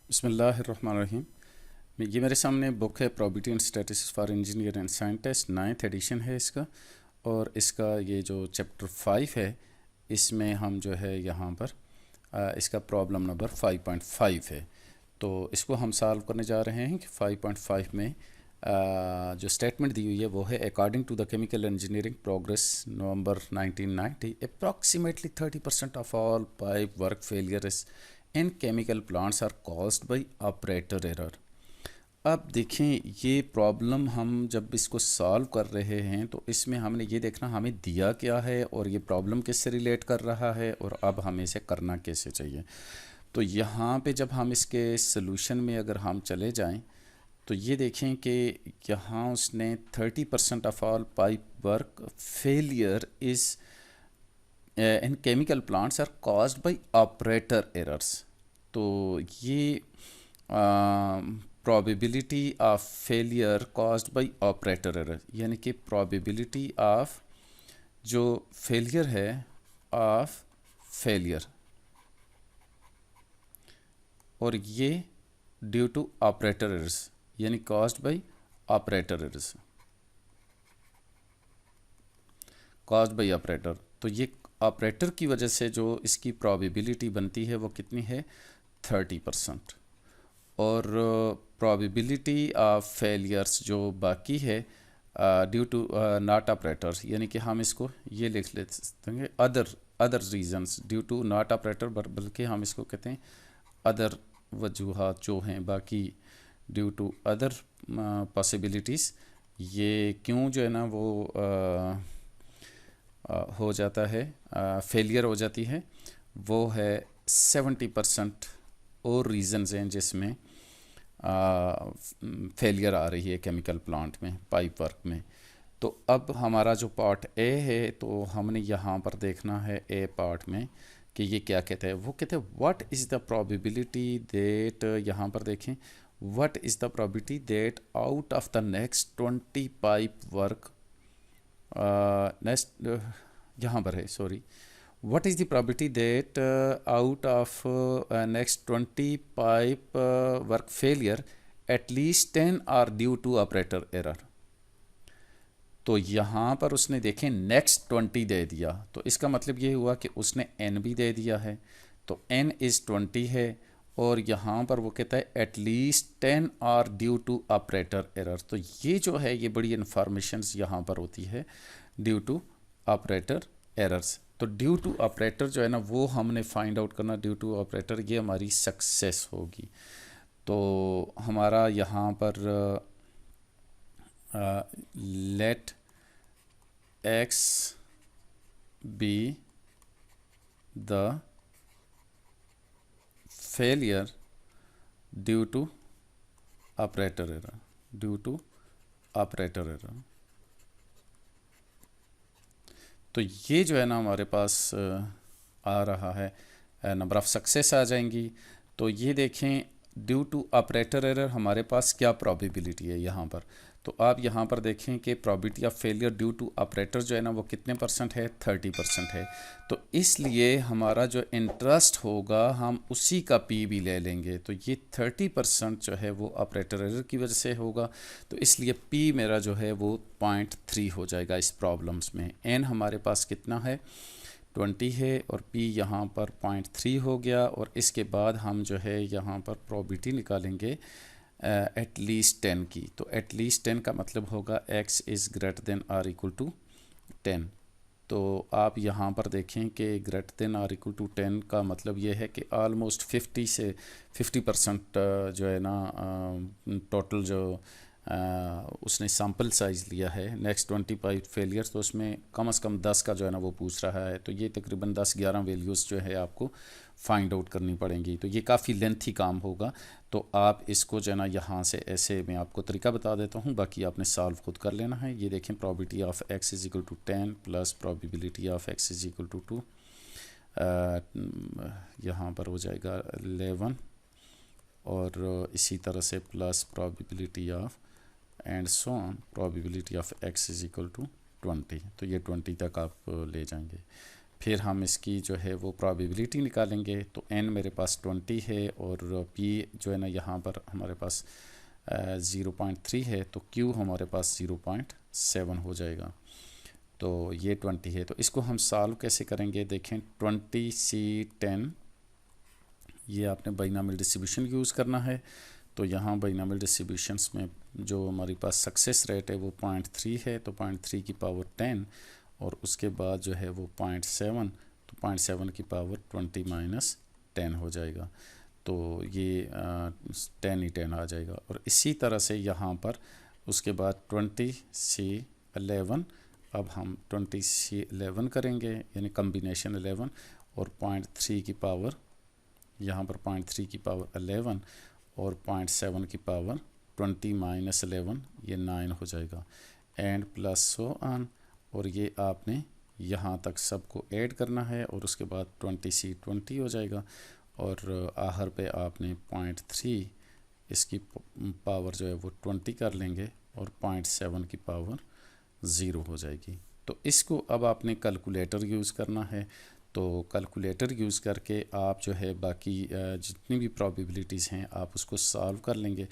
बिस्मिल्लाहिर्रहमानिर्रहीम। ये मेरे सामने बुक है probability and statistics for engineer and scientist, 9th edition है इसका। और इसका ये जो चैप्टर 5 है, इसमें हम जो है यहाँ पर इसका प्रॉब्लम नंबर 5.5 है। तो इसको हम सॉल्व करने जा रहे हैं कि 5.5 में जो स्टेटमेंट दी हुई है वो है, according to the Chemical Engineering Progress November 1990 approximately 30% of all pipe work failures in chemical plants are caused by operator error. अब देखें, ये प्रॉब्लम हम जब इसको सॉल्व कर रहे हैं तो इसमें हमने ये देखना हमें दिया क्या है और ये प्रॉब्लम किससे रिलेट कर रहा है और अब हमें इसे करना कैसे चाहिए। तो यहाँ पे जब हम इसके सलूशन में अगर हम चले जाएं तो ये देखें कि यहाँ उसने 30% of all pipe work failure is in chemical plants are caused by operator errors. तो ये probability of failure caused by operator error, यानी कि प्रोबेबिलिटी ऑफ जो फेलियर है ऑफ फेलियर, और ये ड्यू टू ऑपरेटर एरर्स यानी caused by operator errors, caused by operator. तो ये ऑपरेटर की वजह से जो इसकी प्रोबेबिलिटी बनती है वो कितनी है, 30%। और प्रोबेबिलिटी ऑफ फेलियर्स जो बाकी है ड्यू टू नॉट ऑपरेटर, यानी कि हम इसको ये लिख लेते हैं other reasons due to not operator, बल्कि हम इसको कहते हैं अदर वजूहात जो हैं बाकी ड्यू टू अदर पॉसिबिलिटीज़। ये क्यों जो है ना वो हो जाता है, फेलियर हो जाती है, वो है 70% और रीज़न्स हैं जिसमें फेलियर आ रही है केमिकल प्लांट में, पाइप वर्क में। तो अब हमारा जो पार्ट ए है, तो हमने यहाँ पर देखना है ए पार्ट में कि ये क्या कहते हैं। वो कहते हैं what is the probability that, यहाँ पर देखें, what is the probability that out of the next 20 pipe work, next यहाँ पर है, sorry, what is the probability that out of next 20 pipe work failure at least 10 are due to operator error। तो यहाँ पर उसने देखें next 20 दे दिया, तो इसका मतलब ये हुआ कि उसने n भी दे दिया है, तो n इज़ 20 है, और यहाँ पर वो कहता है at least 10 are due to operator error. तो ये जो है ये बड़ी इन्फॉर्मेशंस यहाँ पर होती है ड्यू टू ऑपरेटर एरर्स। तो ड्यू टू ऑपरेटर जो है ना वो हमने फाइंड आउट करना, ड्यू टू ऑपरेटर, ये हमारी सक्सेस होगी। तो हमारा यहाँ पर let x be the failure due to operator error, due to operator error. तो ये जो है ना हमारे पास आ रहा है, नंबर ऑफ़ सक्सेस आ जाएंगी। तो ये देखें ड्यू टू ऑपरेटर एरर हमारे पास क्या प्रोबेबिलिटी है यहाँ पर। तो आप यहाँ पर देखें कि probability of failure due to operator जो है ना वो कितने परसेंट है, 30% है। तो इसलिए हमारा जो इंटरेस्ट होगा हम उसी का पी भी ले लेंगे। तो ये 30% जो है वो ऑपरेटर एरर की वजह से होगा, तो इसलिए पी मेरा जो है वो 0.3 हो जाएगा इस प्रॉब्लम्स में। एन हमारे पास कितना है, 20 है, और p यहाँ पर 0.3 हो गया। और इसके बाद हम जो है यहाँ पर प्रोबेबिलिटी निकालेंगे एटलीस्ट 10 की। तो एटलीस्ट 10 का मतलब होगा x is greater than or equal to 10। तो आप यहाँ पर देखें कि greater than or equal to 10 का मतलब ये है कि ऑलमोस्ट 50 से 50% जो है ना टोटल जो उसने सैम्पल साइज़ लिया है नेक्स्ट 20 पाइप फेलियर्स, तो उसमें कम से कम 10 का जो है ना वो पूछ रहा है। तो ये तकरीबन 10-11 वैल्यूज़ जो है आपको फाइंड आउट करनी पड़ेंगी। तो ये काफ़ी लेंथी काम होगा, तो आप इसको जो है ना यहाँ से ऐसे मैं आपको तरीका बता देता हूँ, बाकी आपने सॉल्व खुद कर लेना है। ये देखें probability of x is equal to 10 plus probability of x is equal to 2, यहाँ पर हो जाएगा 11, और इसी तरह से plus probability of and so on probability of x is equal to 20। तो ये 20 तक आप ले जाएंगे। फिर हम इसकी जो है वो प्रोबेबिलिटी निकालेंगे। तो n मेरे पास 20 है और p जो है ना यहाँ पर हमारे पास 0.3 है, तो q हमारे पास 0.7 हो जाएगा। तो ये 20 है, तो इसको हम सॉल्व कैसे करेंगे देखें। 20C10 ये आपने बाइनॉमियल डिस्ट्रीब्यूशन यूज़ करना है। तो यहाँ बाइनॉमियल डिस्ट्रीब्यूशंस में जो हमारे पास सक्सेस रेट है वो 0.3 है, तो 0.3 की पावर 10 और उसके बाद जो है वो 0.7, तो 0.7 की पावर 20 - 10 हो जाएगा। तो ये 10 ही 10 आ जाएगा। और इसी तरह से यहाँ पर उसके बाद 20C11, अब हम 20C11 करेंगे यानी कम्बिनेशन 11 और 0.3 की पावर यहाँ पर 0.3 की पावर 11 और 0.7 की पावर 20 - 11, ये 9 हो जाएगा। एंड प्लस सो ऑन, और ये आपने यहाँ तक सबको ऐड करना है और उसके बाद 20C20 हो जाएगा। और आखिर पे आपने 0.3 इसकी पावर जो है वो 20 कर लेंगे और 0.7 की पावर 0 हो जाएगी। तो इसको अब आपने कैलकुलेटर यूज़ करना है। तो कैलकुलेटर यूज़ करके आप जो है बाकी जितनी भी प्रोबेबिलिटीज़ हैं आप उसको सॉल्व कर लेंगे।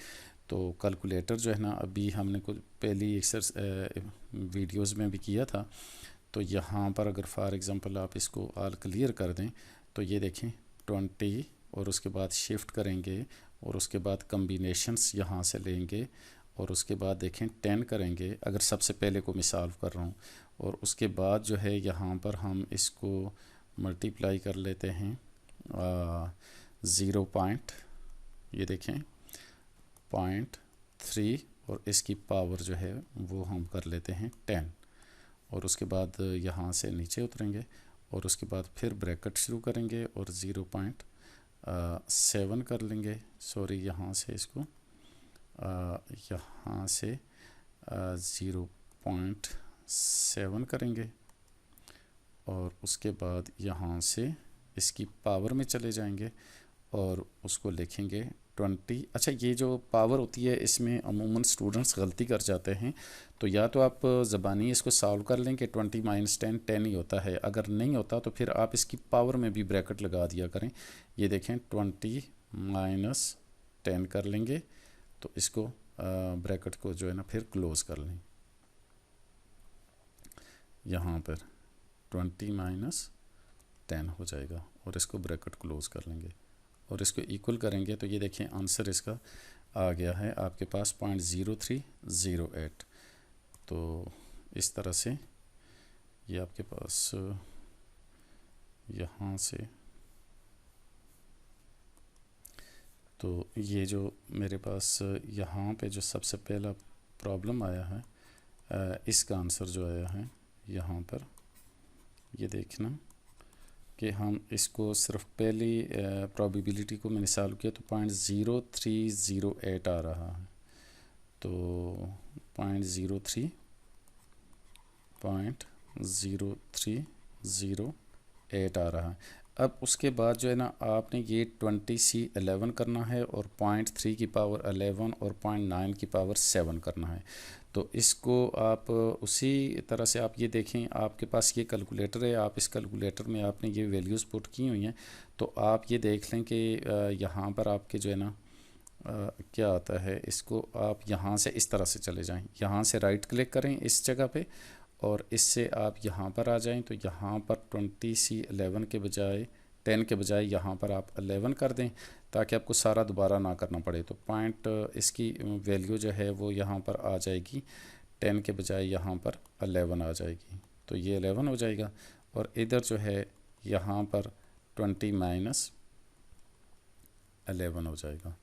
तो कैलकुलेटर जो है ना, अभी हमने कुछ पहली वीडियोस में भी किया था। तो यहाँ पर अगर फॉर एग्ज़ाम्पल आप इसको ऑल क्लियर कर दें तो ये देखें 20 और उसके बाद शिफ्ट करेंगे और उसके बाद कम्बिनेशंस यहाँ से लेंगे और उसके बाद देखें 10 करेंगे, अगर सबसे पहले को मैं सॉल्व कर रहा हूँ। और उसके बाद जो है यहाँ पर हम इसको मल्टीप्लाई कर लेते हैं 0 पॉइंट, ये देखें 0.3 और इसकी पावर जो है वो हम कर लेते हैं 10 और उसके बाद यहाँ से नीचे उतरेंगे और उसके बाद फिर ब्रैकेट शुरू करेंगे और 0.7 कर लेंगे। सॉरी, यहाँ से इसको यहाँ से 0.7 करेंगे और उसके बाद यहाँ से इसकी पावर में चले जाएंगे और उसको लिखेंगे 20। अच्छा, ये जो पावर होती है इसमें अमूमन स्टूडेंट्स गलती कर जाते हैं। तो या तो आप ज़बानी इसको सॉल्व कर लें कि 20 - 10 10 ही होता है, अगर नहीं होता तो फिर आप इसकी पावर में भी ब्रैकेट लगा दिया करें। ये देखें 20 - 10 कर लेंगे, तो इसको ब्रैकेट को जो है ना फिर क्लोज़ कर लें। यहाँ पर 20 - 10 हो जाएगा और इसको ब्रैकेट क्लोज़ कर लेंगे और इसको इक्वल करेंगे। तो ये देखें आंसर इसका आ गया है आपके पास 0.0308। तो इस तरह से ये आपके पास यहाँ से, तो ये जो मेरे पास यहाँ पे जो सबसे पहला प्रॉब्लम आया है इसका आंसर जो आया है यहाँ पर, ये देखना कि हम इसको सिर्फ पहली प्रोबेबिलिटी को मैंने सॉल्व किया तो 0.0308 आ रहा है। तो 0.0308 आ रहा है। अब उसके बाद जो है ना आपने ये 20C11 करना है और 0.3 की पावर 11 और 0.9 की पावर 7 करना है। तो इसको आप उसी तरह से आप ये देखें, आपके पास ये कैलकुलेटर है, आप इस कैलकुलेटर में आपने ये वैल्यूज़ पुट की हुई हैं। तो आप ये देख लें कि यहाँ पर आपके जो है ना क्या आता है, इसको आप यहाँ से इस तरह से चले जाएं, यहाँ से राइट क्लिक करें इस जगह पे और इससे आप यहाँ पर आ जाएं। तो यहाँ पर 20C11 के बजाय 10 के बजाय यहाँ पर आप 11 कर दें ताकि आपको सारा दोबारा ना करना पड़े। तो पॉइंट इसकी वैल्यू जो है वो यहाँ पर आ जाएगी, 10 के बजाय यहाँ पर 11 आ जाएगी। तो ये 11 हो जाएगा और इधर जो है यहाँ पर 20 - 11 हो जाएगा।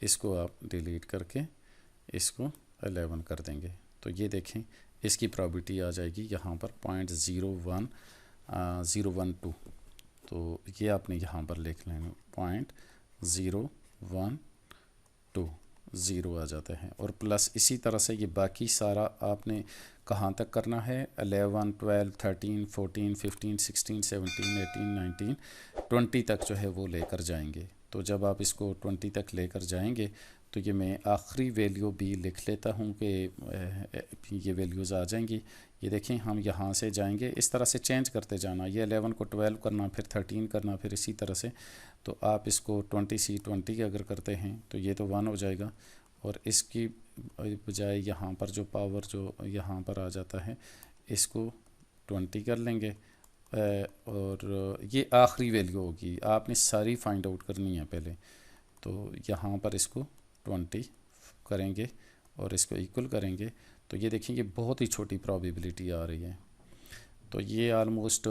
इसको आप डिलीट करके इसको 11 कर देंगे। तो ये देखें इसकी प्रॉबिलिटी आ जाएगी यहाँ पर 0.012। तो ये आपने यहाँ पर लिख लेना 0.012 आ जाते हैं और प्लस इसी तरह से ये बाकी सारा आपने कहाँ तक करना है 11 12 13 14 15 16 17 18 19 20 तक जो है वो लेकर जाएंगे। तो जब आप इसको 20 तक लेकर जाएंगे तो ये मैं आखिरी वैल्यू भी लिख लेता हूँ कि ये वैल्यूज़ आ जाएंगी। ये देखें, हम यहाँ से जाएंगे, इस तरह से चेंज करते जाना, ये 11 को 12 करना, फिर 13 करना, फिर इसी तरह से। तो आप इसको 20C20 अगर करते हैं तो ये तो 1 हो जाएगा, और इसकी बजाय यहाँ पर जो पावर जो यहाँ पर आ जाता है इसको 20 कर लेंगे, और ये आखिरी वैल्यू होगी। आपने सारी फाइंड आउट करनी है पहले। तो यहाँ पर इसको 20 करेंगे और इसको इक्वल करेंगे, तो ये देखेंगे बहुत ही छोटी प्रोबेबिलिटी आ रही है। तो ये आलमोस्ट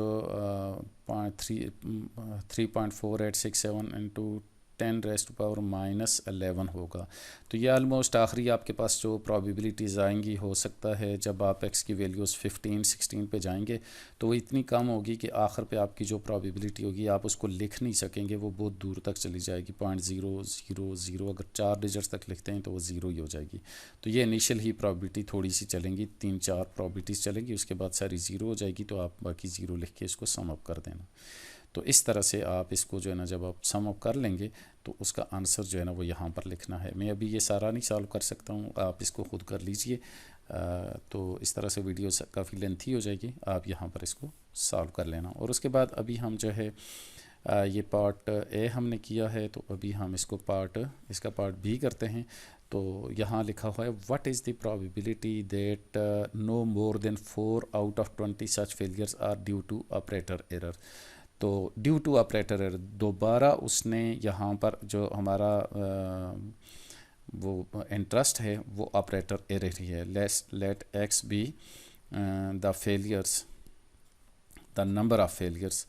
3.4867 इंटू 10⁻⁻11 होगा। तो ये आलमोस्ट आखिरी आपके पास जो प्रोबेबिलिटीज़ आएंगी, हो सकता है जब आप एक्स की वैल्यूज़ 15-16 पे जाएंगे तो वो इतनी कम होगी कि आखिर पे आपकी जो प्रोबेबिलिटी होगी आप उसको लिख नहीं सकेंगे, वो बहुत दूर तक चली जाएगी। 0.000, अगर 4 डिजिट्स तक लिखते हैं तो वो 0 ही हो जाएगी। तो ये इनिशियल ही प्रोबेबिलिटी थोड़ी सी चलेंगी, 3-4 प्रोबेबिलिटीज़ चलेंगी, उसके बाद सारी 0 हो जाएगी। तो आप बाकी 0 लिख के इसको सम अप कर देना। तो इस तरह से आप इसको जो है ना, जब आप सम अप कर लेंगे तो उसका आंसर जो है ना वो यहाँ पर लिखना है। मैं अभी ये सारा नहीं सॉल्व कर सकता हूँ, आप इसको खुद कर लीजिए। तो इस तरह से वीडियो काफ़ी लेंथी हो जाएगी, आप यहाँ पर इसको सॉल्व कर लेना। और उसके बाद अभी हम जो है ये पार्ट ए हमने किया है, तो अभी हम इसका पार्ट बी करते हैं। तो यहाँ लिखा हुआ है, what is the probability that no more than 4 out of 20 such failures are due to operator error. तो ड्यू टू ऑपरेटर एरर, दोबारा उसने यहाँ पर जो हमारा वो इंटरेस्ट है वो ऑपरेटर एरर ही है। Let x be the failures, the number of failures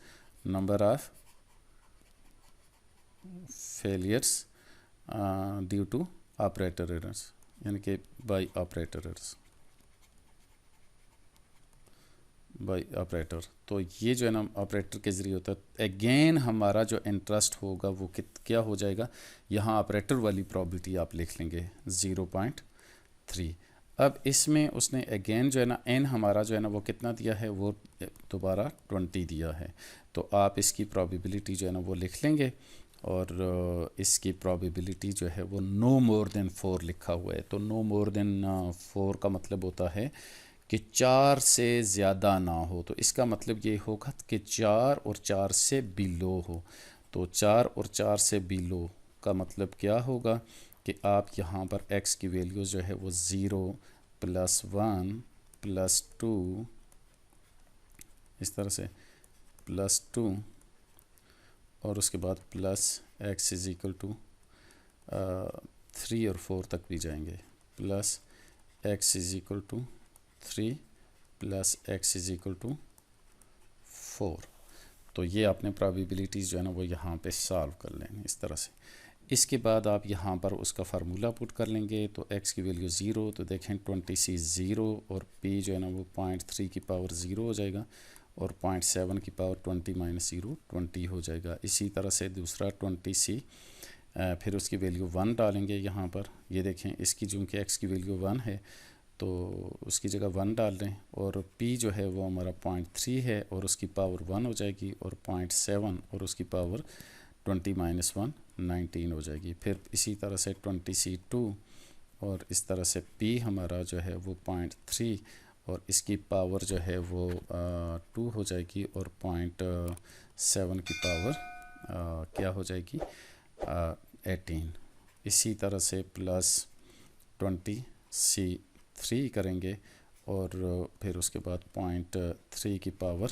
due to operator errors, यानी कि बाय ऑपरेटर। तो ये जो है ना ऑपरेटर के ज़रिए होता है। अगेन हमारा जो इंटरेस्ट होगा वो क्या हो जाएगा, यहाँ ऑपरेटर वाली प्रॉबिलिटी आप लिख लेंगे 0.3। अब इसमें उसने अगेन जो है ना एन हमारा जो है ना वो कितना दिया है, वो दोबारा 20 दिया है। तो आप इसकी प्रॉबिलिटी जो है ना वो लिख लेंगे, और इसकी प्रॉबिलिटी जो है वो नो मोर देन 4 लिखा हुआ है। तो नो मोर देन 4 का मतलब होता है कि 4 से ज़्यादा ना हो। तो इसका मतलब ये होगा कि 4 और 4 से बिलो हो। तो 4 और 4 से बिलो का मतलब क्या होगा कि आप यहाँ पर x की वैल्यू जो है वो 0 + 1 + 2, इस तरह से +2, और उसके बाद प्लस x = 3 और 4 तक भी जाएंगे, प्लस x = 3 + x = 4। तो ये आपने प्रोबेबिलिटीज़ जो है ना वो यहाँ पे सॉल्व कर लेंगे इस तरह से। इसके बाद आप यहाँ पर उसका फार्मूला पुट कर लेंगे। तो x की वैल्यू 0, तो देखें 20C 0, और p जो है ना वो 0.3 की पावर 0 हो जाएगा, और 0.7 की पावर 20 - 0 20 हो जाएगा। इसी तरह से दूसरा 20C, फिर उसकी वैल्यू 1 डालेंगे यहाँ पर। ये देखें इसकी चूँकि x की वैल्यू 1 है तो उसकी जगह 1 डाल दें, और p जो है वो हमारा 0.3 है और उसकी पावर 1 हो जाएगी, और 0.7 और उसकी पावर 20 - 1 19 हो जाएगी। फिर इसी तरह से 20C2, और इस तरह से p हमारा जो है वो 0.3 और इसकी पावर जो है वो 2 हो जाएगी, और 0.7 की पावर क्या हो जाएगी 18। इसी तरह से प्लस 20C3 करेंगे, और फिर उसके बाद 0.3 की पावर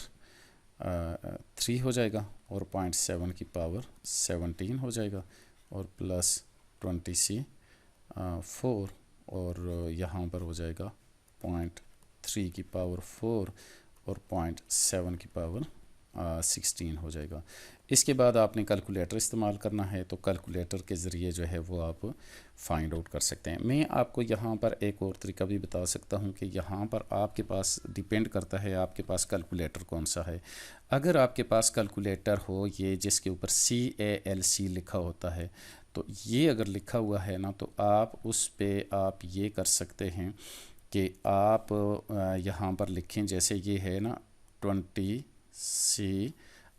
3 हो जाएगा, और 0.7 की पावर 17 हो जाएगा, और प्लस 20C4, और यहाँ पर हो जाएगा 0.3 की पावर 4 और 0.7 की पावर 16 हो जाएगा। इसके बाद आपने कैलकुलेटर इस्तेमाल करना है, तो कैलकुलेटर के ज़रिए जो है वो आप फाइंड आउट कर सकते हैं। मैं आपको यहाँ पर एक और तरीका भी बता सकता हूँ कि यहाँ पर आपके पास डिपेंड करता है आपके पास कैलकुलेटर कौन सा है। अगर आपके पास कैलकुलेटर हो ये जिसके ऊपर CALC लिखा होता है, तो ये अगर लिखा हुआ है ना, तो आप उस पे आप ये कर सकते हैं कि आप यहाँ पर लिखें, जैसे ये है ना 20C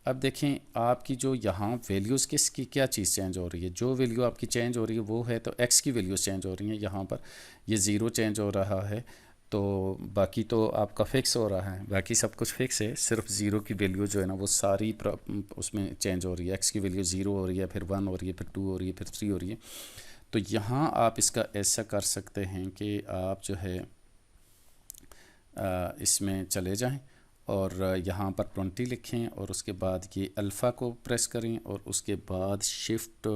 अब देखें आपकी जो यहाँ वैल्यूज़ किसकी क्या चीज़ चेंज हो रही है, जो वैल्यू आपकी चेंज हो रही है वो है तो x की वैल्यूज़ चेंज हो रही हैं। यहाँ पर ये ज़ीरो चेंज हो रहा है, तो बाकी तो आपका फ़िक्स हो रहा है, बाकी सब कुछ फ़िक्स है, सिर्फ ज़ीरो की वैल्यू जो है ना वो सारी उसमें चेंज हो रही है। x की वैल्यू ज़ीरो हो रही है, फिर 1 हो रही है, फिर 2 हो रही है, फिर 3 हो रही है। तो यहाँ आप इसका ऐसा कर सकते हैं कि आप जो है इसमें चले जाएं और यहाँ पर 20 लिखें और उसके बाद ये अल्फ़ा को प्रेस करें और उसके बाद शिफ्ट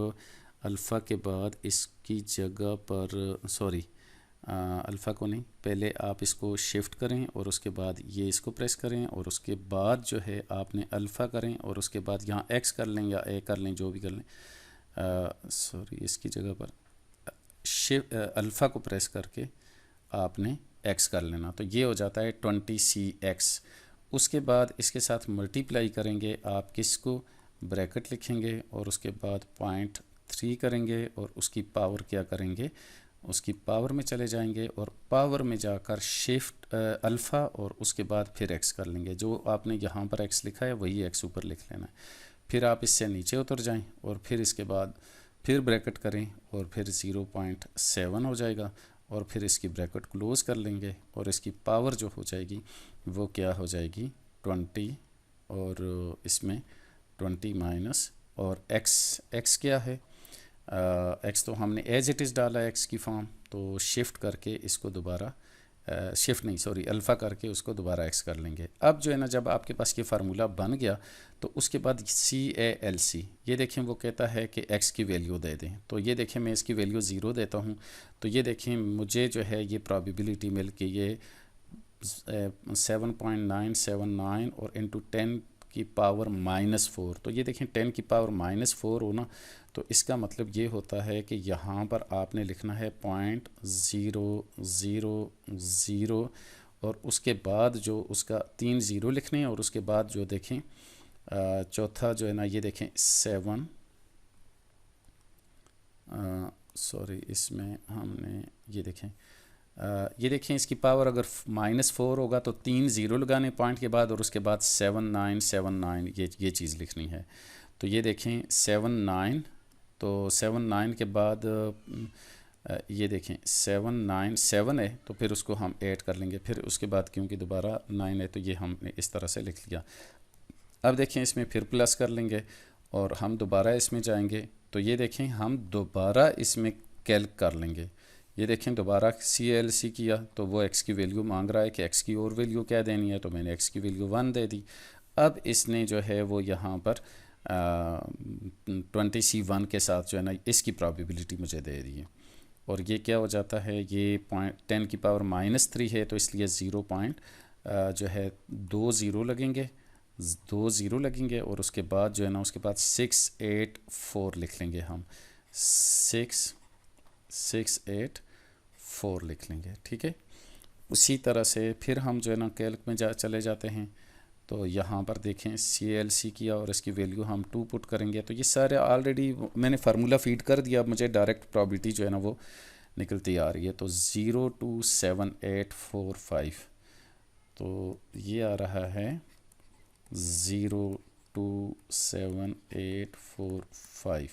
अल्फ़ा के बाद इसकी जगह पर सॉरी अल्फ़ा को नहीं, पहले आप इसको शिफ्ट करें और उसके बाद ये इसको प्रेस करें और उसके बाद जो है आपने अल्फ़ा करें और उसके बाद यहाँ एक्स कर लें या ए कर लें, जो भी कर लें, सॉरी इसकी जगह पर शिफ्ट अल्फ़ा को प्रेस करके आपने एक्स कर लेना, तो ये हो जाता है 20cx। उसके बाद इसके साथ मल्टीप्लाई करेंगे, आप किसको ब्रैकेट लिखेंगे और उसके बाद 0.3 करेंगे और उसकी पावर क्या करेंगे, उसकी पावर में चले जाएंगे और पावर में जाकर शिफ्ट अल्फ़ा और उसके बाद फिर एक्स कर लेंगे। जो आपने यहाँ पर एक्स लिखा है वही एक्स ऊपर लिख लेना है। फिर आप इससे नीचे उतर जाएं और फिर इसके बाद फिर ब्रैकेट करें और फिर 0.7 हो जाएगा और फिर इसकी ब्रैकेट क्लोज कर लेंगे और इसकी पावर जो हो जाएगी वो क्या हो जाएगी 20 और इसमें 20 माइनस और x क्या है, x तो हमने एज इट इज़ डाला x की फॉर्म, तो शिफ्ट करके इसको दोबारा शिफ्ट नहीं सॉरी अल्फ़ा करके उसको दोबारा x कर लेंगे। अब जो है ना जब आपके पास ये फार्मूला बन गया तो उसके बाद CALC ये देखें वो कहता है कि x की वैल्यू दे दें, तो ये देखें मैं इसकी वैल्यू ज़ीरो देता हूँ, तो ये देखें मुझे जो है ये प्रोबेबिलिटी मिल के ये 7.979 और इंटू 10 की पावर -4, तो ये देखें 10 की पावर -4 होना, तो इसका मतलब ये होता है कि यहाँ पर आपने लिखना है 0.000 और उसके बाद जो उसका 3 ज़ीरो लिखने हैं और उसके बाद जो देखें चौथा जो है ना ये देखें 7 सॉरी इसमें हमने ये देखें इसकी पावर अगर -4 होगा तो 3 ज़ीरो लगाने पॉइंट के बाद और उसके बाद 7979 ये चीज़ लिखनी है। तो ये देखें 79, तो 79 के बाद ये देखें 797 है तो फिर उसको हम ऐड कर लेंगे, फिर उसके बाद क्योंकि दोबारा 9 है तो ये हमने इस तरह से लिख लिया। अब देखें इसमें फिर प्लस कर लेंगे और हम दोबारा इसमें जाएंगे, तो ये देखें हम दोबारा इसमें कैल्क कर लेंगे। ये देखें दोबारा CALC किया तो वो x की वैल्यू मांग रहा है कि x की और वैल्यू क्या देनी है, तो मैंने x की वैल्यू 1 दे दी। अब इसने जो है वो यहाँ पर 20C1 के साथ जो है ना इसकी प्रोबेबिलिटी मुझे दे दी है और ये क्या हो जाता है, ये 10 की पावर -3 है तो इसलिए 0 जो है 2 ज़ीरो लगेंगे और उसके बाद जो है ना उसके बाद 684 लिख लेंगे हम, 684 लिख लेंगे, ठीक है। उसी तरह से फिर हम जो है ना कैल्क में चले जाते हैं, तो यहाँ पर देखें CALC किया और इसकी वैल्यू हम 2 पुट करेंगे, तो ये सारे ऑलरेडी मैंने फार्मूला फीड कर दिया, अब मुझे डायरेक्ट प्रोबेबिलिटी जो है ना वो निकलती आ रही है। तो 02785, तो ये आ रहा है 02785,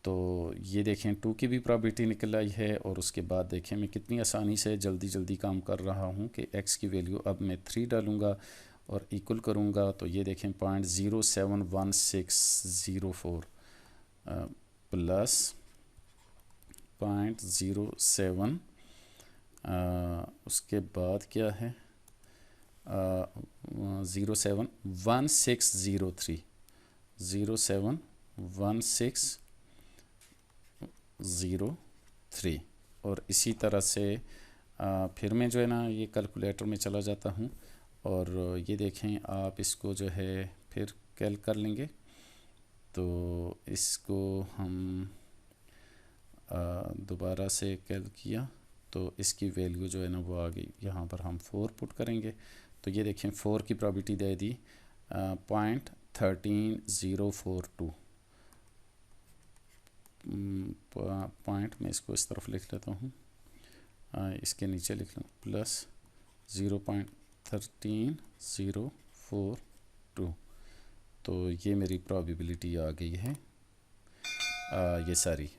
तो ये देखें 2 की भी प्रोबेबिलिटी निकल आई है और उसके बाद देखें मैं कितनी आसानी से जल्दी काम कर रहा हूँ कि x की वैल्यू अब मैं 3 डालूँगा और इक्वल करूँगा, तो ये देखें 0.071604 प्लस 0.07 उसके बाद क्या है 0.1603 और इसी तरह से फिर मैं जो है ना ये कैलकुलेटर में चला जाता हूँ और ये देखें आप इसको जो है फिर कैल कर लेंगे, तो इसको हम दोबारा से कैल किया तो इसकी वैल्यू जो है ना वो आ गई, यहाँ पर हम 4 पुट करेंगे, तो ये देखें 4 की प्रोबेबिलिटी दे दी 0.13042 पॉइंट, मैं इसको इस तरफ लिख लेता हूँ, इसके नीचे लिख लूँ प्लस 0.13042, तो ये मेरी प्रोबेबिलिटी आ गई है ये सारी।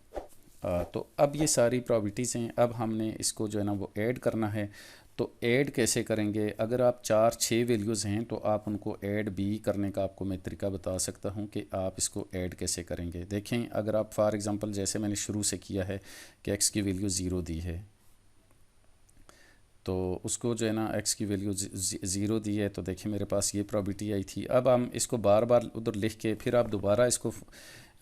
तो अब ये सारी प्रॉबिलिटीज़ हैं, अब हमने इसको जो है ना वो ऐड करना है। तो ऐड कैसे करेंगे? अगर आप 4-6 वैल्यूज़ हैं तो आप उनको ऐड भी करने का आपको मैं तरीका बता सकता हूँ कि आप इसको ऐड कैसे करेंगे। देखें, अगर आप फॉर एग्ज़ाम्पल जैसे मैंने शुरू से किया है कि x की वैल्यू 0 दी है, तो उसको जो है ना x की वैल्यू 0 दी है, तो देखिए मेरे पास ये प्रॉबिलिटी आई थी। अब हम इसको बार बार उधर लिख के फिर आप दोबारा इसको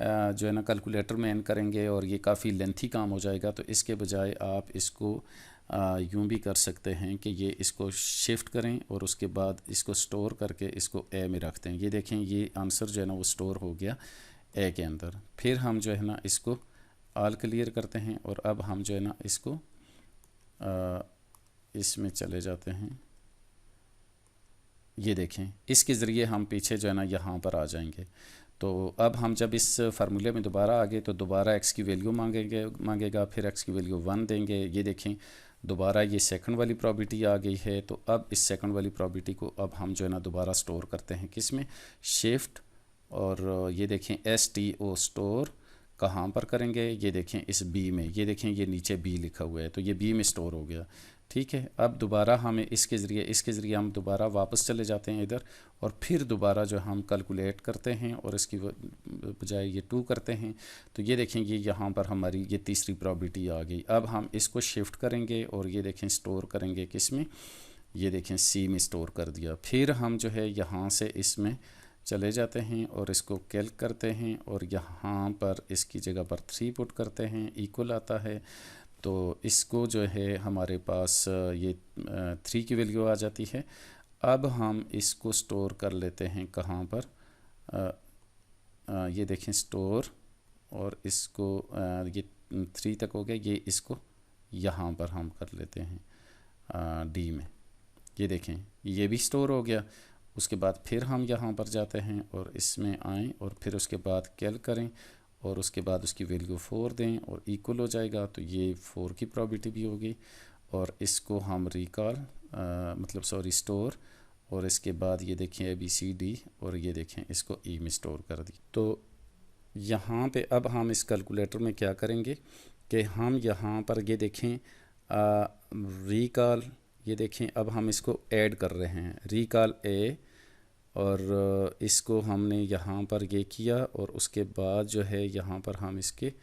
जो है ना कैलकुलेटर में एन करेंगे और ये काफ़ी लेंथी काम हो जाएगा। तो इसके बजाय आप इसको यूँ भी कर सकते हैं कि ये इसको शिफ्ट करें और उसके बाद इसको स्टोर करके इसको ए में रख दें। ये देखें, ये आंसर जो है ना वो स्टोर हो गया ए के अंदर। फिर हम जो है ना इसको ऑल क्लियर करते हैं और अब हम जो है ना इसको इसमें चले जाते हैं। ये देखें, इसके ज़रिए हम पीछे जो है ना यहाँ पर आ जाएंगे। तो अब हम जब इस फार्मूले में दोबारा आ गए तो दोबारा x की वैल्यू मांगेगा, फिर x की वैल्यू 1 देंगे। ये देखें, दोबारा ये सेकंड वाली प्रॉबिलिटी आ गई है। तो अब इस सेकंड वाली प्रॉबिलिटी को अब हम जो है ना दोबारा स्टोर करते हैं किस में? शिफ्ट, और ये देखें STO स्टोर कहाँ पर करेंगे? ये देखें इस B में। ये देखें, ये नीचे B लिखा हुआ है, तो ये B में स्टोर हो गया। ठीक है, अब दोबारा हमें इसके ज़रिए हम दोबारा वापस चले जाते हैं इधर, और फिर दोबारा जो हम कैलकुलेट करते हैं और इसकी बजाय ये 2 करते हैं। तो ये देखें, ये यहाँ पर हमारी ये तीसरी प्रॉबिलिटी आ गई। अब हम इसको शिफ्ट करेंगे और ये देखें स्टोर करेंगे किस में? ये देखें C में स्टोर कर दिया। फिर हम जो है यहाँ से इसमें चले जाते हैं और इसको कैल्क करते हैं और यहाँ पर इसकी जगह पर 3 पुट करते हैं, इक्वल आता है। तो इसको जो है हमारे पास ये 3 की वैल्यू आ जाती है। अब हम इसको स्टोर कर लेते हैं कहाँ पर? ये देखें स्टोर, और इसको ये 3 तक हो गया, ये इसको यहाँ पर हम कर लेते हैं D में। ये देखें, ये भी स्टोर हो गया। उसके बाद फिर हम यहाँ पर जाते हैं और इसमें आएँ और फिर उसके बाद कैल करें और उसके बाद उसकी वैल्यू 4 दें और इक्वल हो जाएगा। तो ये 4 की प्रॉबिलिटी भी होगी, और इसको हम रिकॉल स्टोर, और इसके बाद ये देखें ABCD, और ये देखें इसको E में स्टोर कर दी। तो यहाँ पे अब हम इस कैलकुलेटर में क्या करेंगे कि हम यहाँ पर ये देखें रिकॉल, ये देखें अब हम इसको ऐड कर रहे हैं, रिकॉल A, और इसको हमने यहाँ पर ये किया और उसके बाद जो है यहाँ पर हम इसके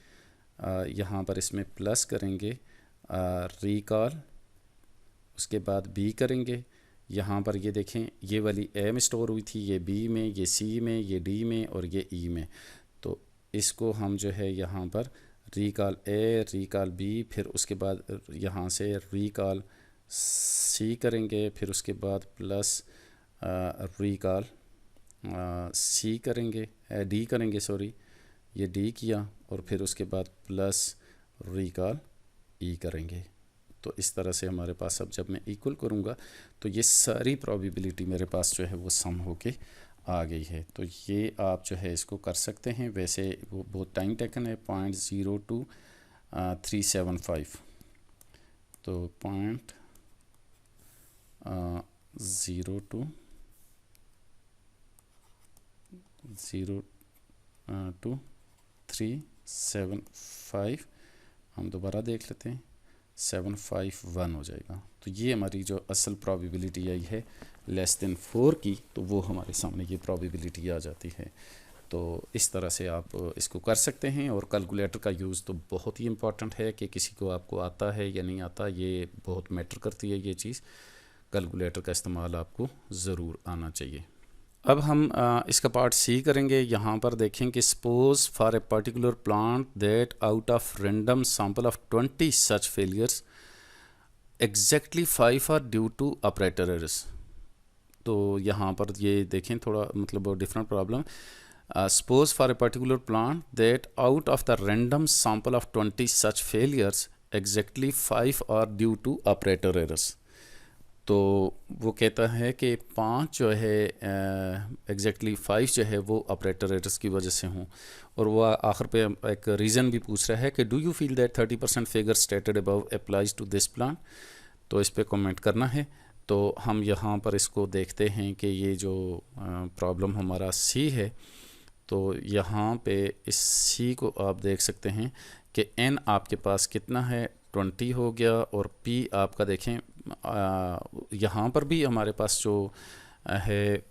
यहाँ पर इसमें प्लस करेंगे रिकॉल, उसके बाद B करेंगे। यहाँ पर ये देखें, ये वाली A में स्टोर हुई थी, ये B में, ये C में, ये D में और ये E में। तो इसको हम जो है यहाँ पर रिकॉल A, रिकॉल B, फिर उसके बाद यहाँ से रिकॉल C करेंगे, फिर उसके बाद प्लस रिकॉल C करेंगे, D करेंगे, सॉरी ये D किया, और फिर उसके बाद प्लस रिकॉल E करेंगे। तो इस तरह से हमारे पास अब जब मैं इक्वल करूँगा तो ये सारी प्रोबेबिलिटी मेरे पास जो है वो सम होके आ गई है। तो ये आप जो है इसको कर सकते हैं। वैसे वो बहुत टाइम टेकन है, 0.02375, तो 0.02375 हम दोबारा देख लेते हैं, 751 हो जाएगा। तो ये हमारी जो असल प्रोबेबिलिटी आई है <4 की, तो वो हमारे सामने ये प्रोबेबिलिटी आ जाती है। तो इस तरह से आप इसको कर सकते हैं। और कैलकुलेटर का यूज़ तो बहुत ही इम्पॉर्टेंट है कि किसी को आपको आता है या नहीं आता, ये बहुत मैटर करती है ये चीज़। कैलकुलेटर का इस्तेमाल आपको ज़रूर आना चाहिए। अब हम इसका पार्ट C करेंगे। यहाँ पर देखें कि suppose for a particular plant that out of random sample of 20 such failures exactly 5 are due to operator errors. तो यहाँ पर ये देखें थोड़ा different problem. Suppose for a particular plant that out of the random sample of 20 such failures exactly 5 are due to operator errors. तो वो कहता है कि 5 जो है एग्जैक्टली 5 जो है वो ऑपरेटर एरर्स की वजह से हों। और वो आखिर पे एक रीज़न भी पूछ रहा है कि do you feel that 30% figure stated above applies to this plan. तो इस पे कमेंट करना है। तो हम यहाँ पर इसको देखते हैं कि ये जो प्रॉब्लम हमारा सी है, तो यहाँ पे इस सी को आप देख सकते हैं कि n आपके पास कितना है, 20 हो गया, और p आपका देखें यहाँ पर भी हमारे पास जो है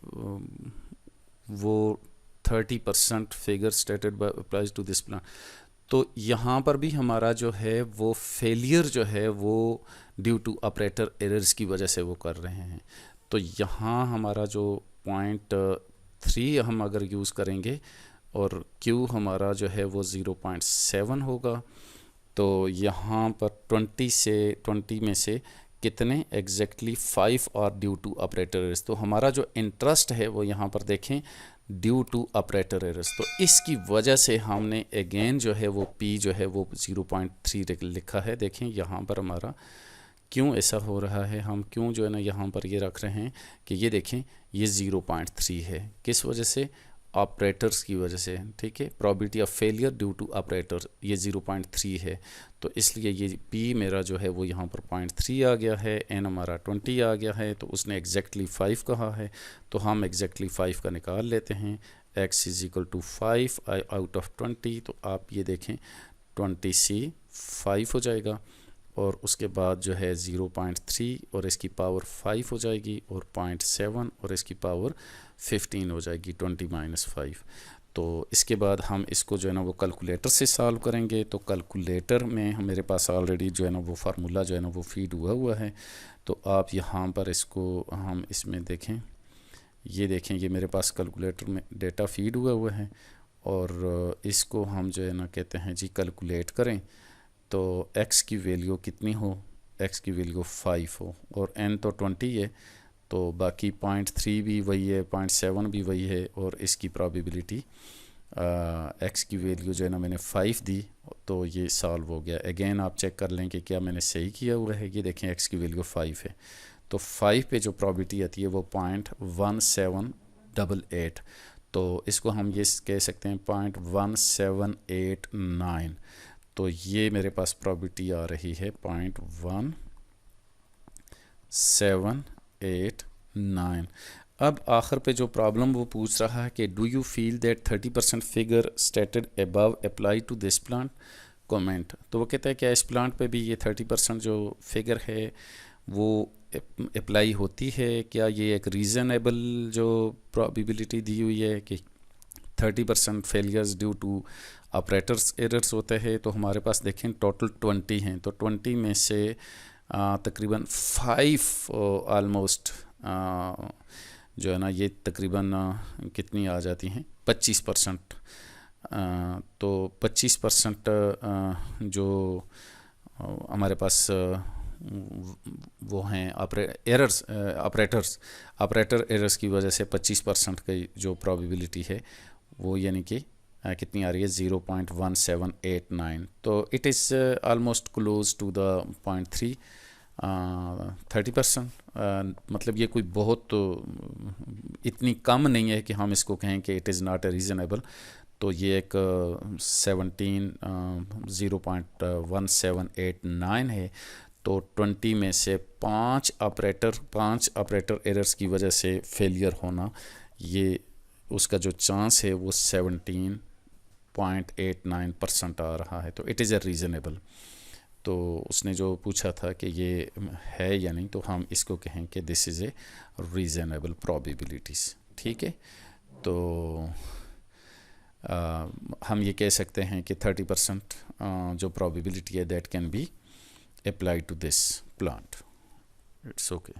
वो 30% figure stated by applies to this plan. तो यहाँ पर भी हमारा जो है वो फेलियर जो है वो ड्यू टू ऑपरेटर एरर्स की वजह से वो कर रहे हैं। तो यहाँ हमारा जो 0.3 हम अगर यूज़ करेंगे और Q हमारा जो है वो 0.7 होगा, तो यहाँ पर 20 में से कितने एग्जैक्टली 5 और ड्यू टू ऑपरेटर एरर्स। तो हमारा जो इंटरेस्ट है वो यहाँ पर देखें ड्यू टू ऑपरेटर एरर्स। तो इसकी वजह से हमने अगेन जो है वो P जो है वो 0.3 लिखा है। देखें यहाँ पर हमारा क्यों ऐसा हो रहा है, हम क्यों जो है ना यहाँ पर ये रख रहे हैं कि ये देखें ये 0.3 है, किस वजह से, ऑपरेटर्स की वजह से। ठीक है, probability of failure due to operator ये 0.3 है, तो इसलिए ये P मेरा जो है वो यहाँ पर 0.3 आ गया है, N हमारा 20 आ गया है, तो उसने एग्जैक्टली 5 कहा है, तो हम एग्जैक्टली 5 का निकाल लेते हैं। x = 5 आउट ऑफ 20, तो आप ये देखें 20C 5 हो जाएगा, और उसके बाद जो है 0.3 और इसकी पावर 5 हो जाएगी, और 0.7 और इसकी पावर 15 हो जाएगी, 20 - 5। तो इसके बाद हम इसको जो है ना वो कैलकुलेटर से सॉल्व करेंगे। तो कैलकुलेटर में मेरे पास ऑलरेडी जो है ना वो फार्मूला जो है ना वो फीड हुआ है। तो आप यहाँ पर इसको हम इसमें देखें, ये देखें ये मेरे पास कैलकुलेटर में डेटा फीड हुआ है, और इसको हम जो है ना कहते हैं जी कैलकुलेट करें। तो x की वैल्यू कितनी हो, x की वैल्यू 5 हो, और n तो 20 है, तो बाकी 0.3 भी वही है, 0.7 भी वही है, और इसकी प्रोबेबिलिटी x की वैल्यू जो है ना मैंने 5 दी, तो ये सॉल्व हो गया। अगेन आप चेक कर लें कि क्या मैंने सही किया हुआ है। ये देखें x की वैल्यू 5 है, तो 5 पे जो प्रोबेबिलिटी आती है वो 0.1788, तो इसको हम ये कह सकते हैं 0.1789। तो ये मेरे पास प्रोबेबिलिटी आ रही है 0.1789। अब आखिर पे जो प्रॉब्लम वो पूछ रहा है कि do you feel that 30% figure stated above apply to this plant, comment. तो वो कहता है कि इस प्लांट पे भी ये 30% जो फिगर है वो अप्लाई होती है क्या, ये एक रीज़नेबल जो प्रोबेबिलिटी दी हुई है कि 30% failures due to operators errors होते हैं। तो हमारे पास देखें टोटल 20 हैं, तो 20 में से तकरीबन 5 ऑलमोस्ट जो है ना ये तकरीबन कितनी आ जाती हैं, 25%। तो 25% जो हमारे पास वो हैं ऑपरेटर एरर्स की वजह से 25% की जो प्रोबेबिलिटी है वो यानी कि कितनी आ रही है, 0.1789। तो it is almost close to the 0.3 30%। मतलब ये कोई बहुत इतनी कम नहीं है कि हम इसको कहें कि it is not a reasonable. तो ये एक 0.1789 है। तो 20 में से 5 ऑपरेटर एरर्स की वजह से फेलियर होना, ये उसका जो चांस है वो 17.89% आ रहा है। तो इट इज़ ए रीज़नेबल। तो उसने जो पूछा था कि ये है या नहीं, तो हम इसको कहें कि this is a reasonable probabilities. ठीक है, तो हम ये कह सकते हैं कि 30% जो प्रोबेबिलिटी है that can be applied to this plant. It's okay.